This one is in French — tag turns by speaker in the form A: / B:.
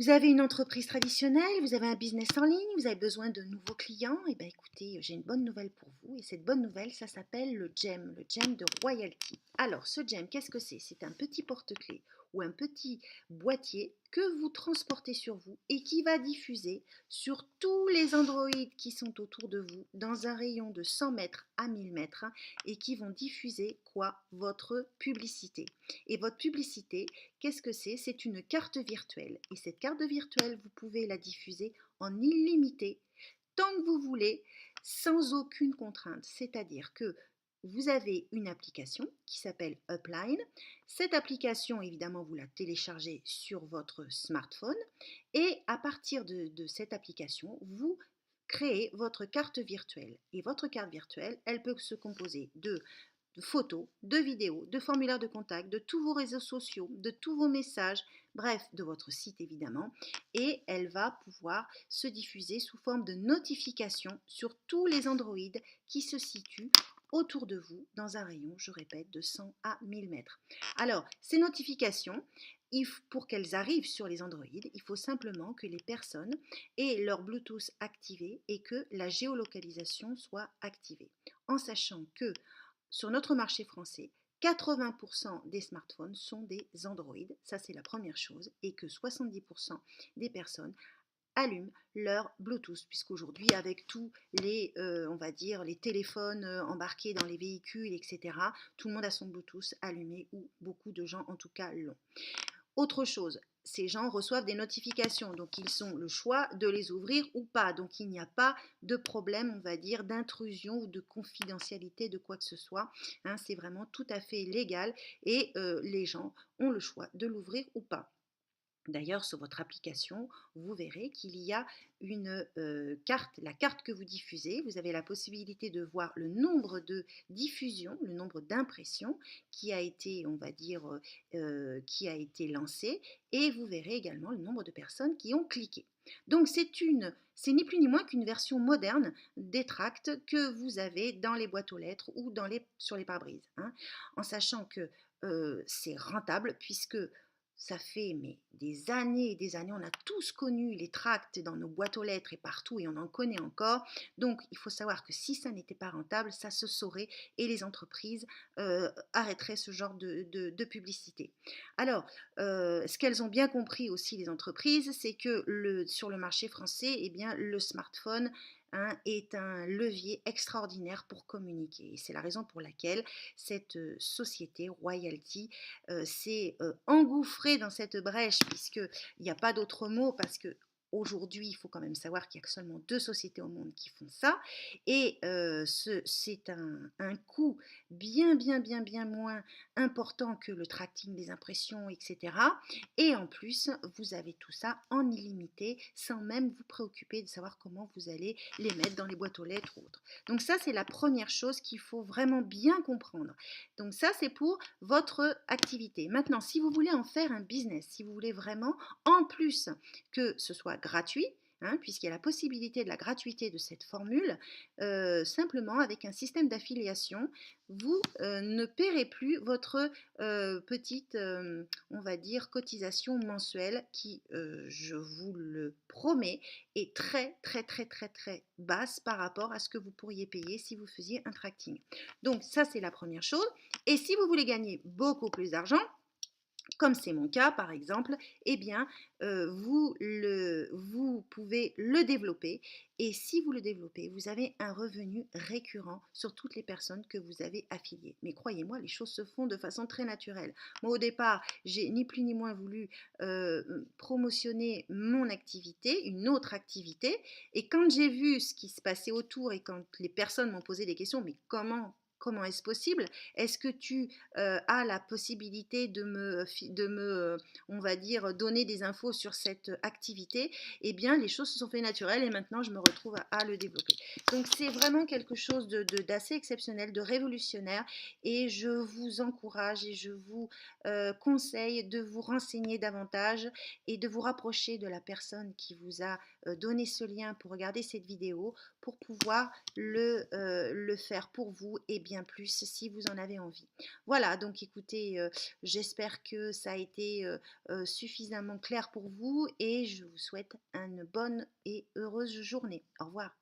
A: Vous avez une entreprise traditionnelle, vous avez un business en ligne, vous avez besoin de nouveaux clients. Eh bien, écoutez, j'ai une bonne nouvelle pour vous. Et cette bonne nouvelle, ça s'appelle le gem de Royalty. Alors, ce gem, qu'est-ce que c'est? C'est un petit porte-clés ou un petit boîtier que vous transportez sur vous et qui va diffuser sur tous les Android qui sont autour de vous dans un rayon de 100 mètres à 1000 mètres et qui vont diffuser quoi? Votre publicité. Et votre publicité, qu'est-ce que c'est? C'est une carte virtuelle. Et cette carte virtuelle, vous pouvez la diffuser en illimité, tant que vous voulez, sans aucune contrainte. C'est-à-dire que vous avez une application qui s'appelle Upline. Cette application, évidemment, vous la téléchargez sur votre smartphone. Et à partir de cette application, vous créez votre carte virtuelle. Et votre carte virtuelle, elle peut se composer de photos, de vidéos, de formulaires de contact, de tous vos réseaux sociaux, de tous vos messages, bref, de votre site évidemment. Et elle va pouvoir se diffuser sous forme de notification sur tous les Android qui se situent autour de vous dans un rayon, je répète, de 100 à 1000 mètres. Alors, ces notifications, pour qu'elles arrivent sur les Android, il faut simplement que les personnes aient leur Bluetooth activé et que la géolocalisation soit activée. En sachant que sur notre marché français, 80% des smartphones sont des Android, ça c'est la première chose, et que 70% des personnes allument leur Bluetooth, puisqu'aujourd'hui avec tous les, on va dire, les téléphones embarqués dans les véhicules, etc., tout le monde a son Bluetooth allumé, ou beaucoup de gens en tout cas l'ont. Autre chose, ces gens reçoivent des notifications, donc ils ont le choix de les ouvrir ou pas. Donc il n'y a pas de problème, on va dire, d'intrusion ou de confidentialité de quoi que ce soit. Hein, c'est vraiment tout à fait légal et les gens ont le choix de l'ouvrir ou pas. D'ailleurs, sur votre application, vous verrez qu'il y a une carte, la carte que vous diffusez. Vous avez la possibilité de voir le nombre de diffusions, le nombre d'impressions qui a été, on va dire, qui a été lancé. Et vous verrez également le nombre de personnes qui ont cliqué. Donc c'est ni plus ni moins qu'une version moderne des tracts que vous avez dans les boîtes aux lettres ou sur les pare-brises. Hein, en sachant que c'est rentable puisque ça fait des années et des années, on a tous connu les tracts dans nos boîtes aux lettres et partout, et on en connaît encore. Donc, il faut savoir que si ça n'était pas rentable, ça se saurait et les entreprises arrêteraient ce genre de publicité. Alors, ce qu'elles ont bien compris aussi, les entreprises, c'est que sur le marché français, eh bien, le smartphone, hein, est un levier extraordinaire pour communiquer. Et c'est la raison pour laquelle cette société Royalty s'est engouffré dans cette brèche, puisqu'il n'y a pas d'autre mot, parce que aujourd'hui, il faut quand même savoir qu'il y a seulement 2 sociétés au monde qui font ça, et c'est un coût bien moins important que le tracking des impressions, etc. Et en plus, vous avez tout ça en illimité, sans même vous préoccuper de savoir comment vous allez les mettre dans les boîtes aux lettres ou autres. Donc ça, c'est la première chose qu'il faut vraiment bien comprendre. Donc ça, c'est pour votre activité. Maintenant, si vous voulez en faire un business, si vous voulez vraiment, en plus que ce soit gratuit, hein, puisqu'il y a la possibilité de la gratuité de cette formule, simplement avec un système d'affiliation, vous ne paierez plus votre petite, on va dire, cotisation mensuelle qui, je vous le promets, est très basse par rapport à ce que vous pourriez payer si vous faisiez un tracking. Donc ça, c'est la première chose. Et si vous voulez gagner beaucoup plus d'argent, comme c'est mon cas par exemple, eh bien vous pouvez le développer, et si vous le développez, vous avez un revenu récurrent sur toutes les personnes que vous avez affiliées. Mais croyez-moi, les choses se font de façon très naturelle. Moi au départ, j'ai ni plus ni moins voulu promotionner mon activité, une autre activité, et quand j'ai vu ce qui se passait autour et quand les personnes m'ont posé des questions, mais comment est-ce possible? Est-ce que tu as la possibilité on va dire, donner des infos sur cette activité? Eh bien, les choses se sont fait naturelles et maintenant, je me retrouve à le développer. Donc, c'est vraiment quelque chose d'assez exceptionnel, de révolutionnaire, et je vous encourage et je vous conseille de vous renseigner davantage et de vous rapprocher de la personne qui vous a donné ce lien pour regarder cette vidéo, pour pouvoir le faire pour vous et bien bien plus si vous en avez envie. Voilà, donc écoutez, j'espère que ça a été suffisamment clair pour vous et je vous souhaite une bonne et heureuse journée. Au revoir.